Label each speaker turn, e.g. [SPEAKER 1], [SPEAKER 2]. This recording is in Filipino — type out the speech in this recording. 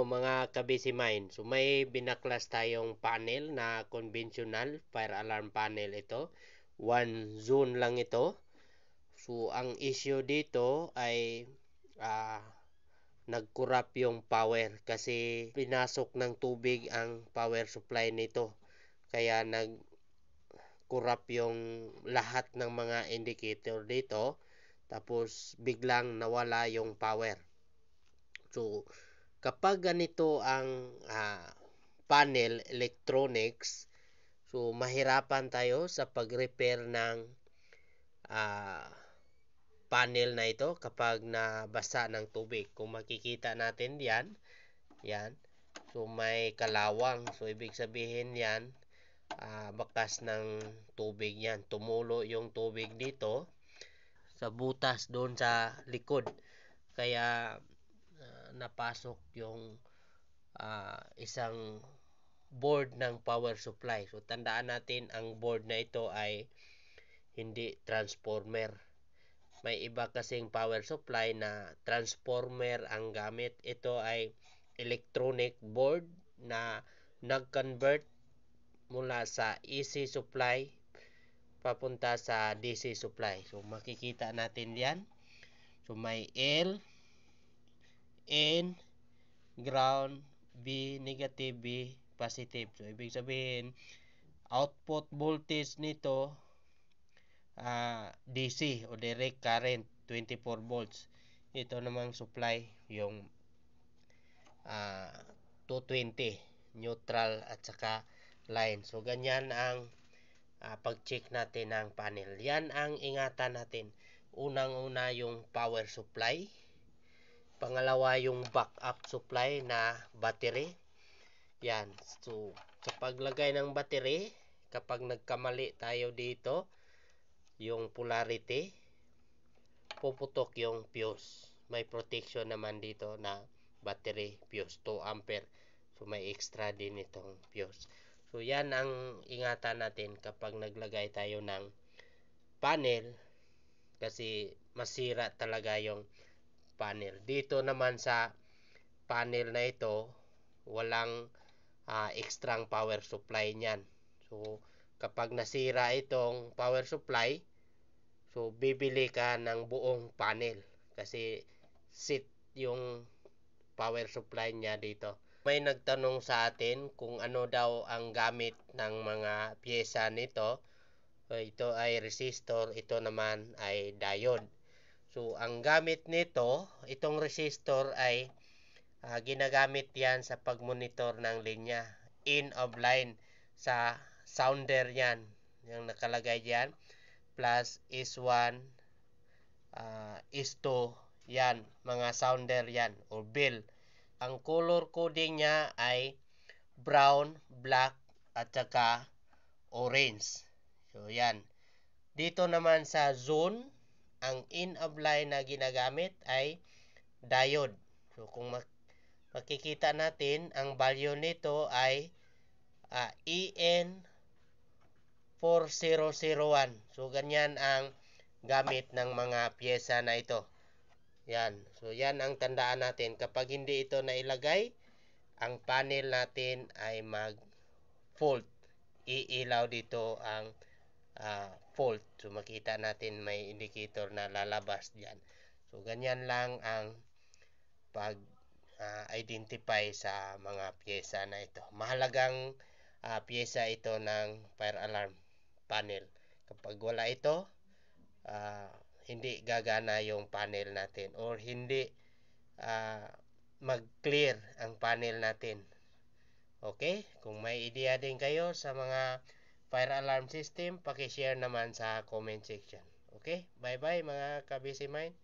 [SPEAKER 1] mga ka-busy mind. So may binaklas tayong panel na conventional fire alarm panel ito. One zone lang ito. So ang issue dito ay nag-corrupt yung power kasi pinasok ng tubig ang power supply nito. Kaya nag-corrupt yung lahat ng mga indicator dito. Tapos biglang nawala yung power. So kapag ganito ang panel electronics, so mahirapan tayo sa pag-repair ng panel na ito kapag nabasa ng tubig. Kung makikita natin yan, so may kalawang. So ibig sabihin yan, bakas ng tubig yan. Tumulo yung tubig dito sa butas doon sa likod. Kaya napasok yung isang board ng power supply. So tandaan natin ang board na ito ay hindi transformer. May iba kasing power supply na transformer ang gamit. Ito ay electronic board na nag-convert mula sa AC supply papunta sa DC supply. So makikita natin yan. So may L, N, ground, B negative, B positive. So ibig sabihin output voltage nito DC o direct current 24 volts. Ito namang supply yung 220 neutral at saka line. So ganyan ang pag-check natin ng panel. Yan ang ingatan natin. Unang-una yung power supply. Pangalawa yung backup supply na battery. Yan. So, sa paglagay ng battery, kapag nagkamali tayo dito, yung polarity, puputok yung fuse. May protection naman dito na battery fuse, 2 ampere. So, may extra din itong fuse. So, yan ang ingatan natin kapag naglagay tayo ng panel kasi masira talaga yung panel. Dito naman sa panel na ito, walang extra power supply niyan. So, kapag nasira itong power supply, so bibili ka ng buong panel kasi set yung power supply niya dito. May nagtanong sa atin kung ano daw ang gamit ng mga pyesa nito. So, ito ay resistor, ito naman ay diode. So, ang gamit nito, itong resistor ay ginagamit yan sa pagmonitor ng linya. In of line sa sounder yan. Yung nakalagay dyan. Plus is 1, is 2. Yan. Mga sounder yan. O bill. Ang color coding niya ay brown, black, at saka orange. So, yan. Dito naman sa zone, ang in of line na ginagamit ay diode. So kung makikita natin, ang value nito ay EN4001. So ganyan ang gamit ng mga pyesa na ito. Yan. So yan ang tandaan natin. Kapag hindi ito nailagay, ang panel natin ay mag-fault. Iilaw dito ang fault. So makita natin may indicator na lalabas diyan. So ganyan lang ang pag-identify sa mga pyesa na ito. Mahalagang pyesa ito ng fire alarm panel. Kapag wala ito, hindi gagana yung panel natin or hindi mag-clear ang panel natin. Okay? Kung may idea din kayo sa mga fire alarm system, paki-share naman sa comment section. Okay? Bye-bye mga ka-busy mind.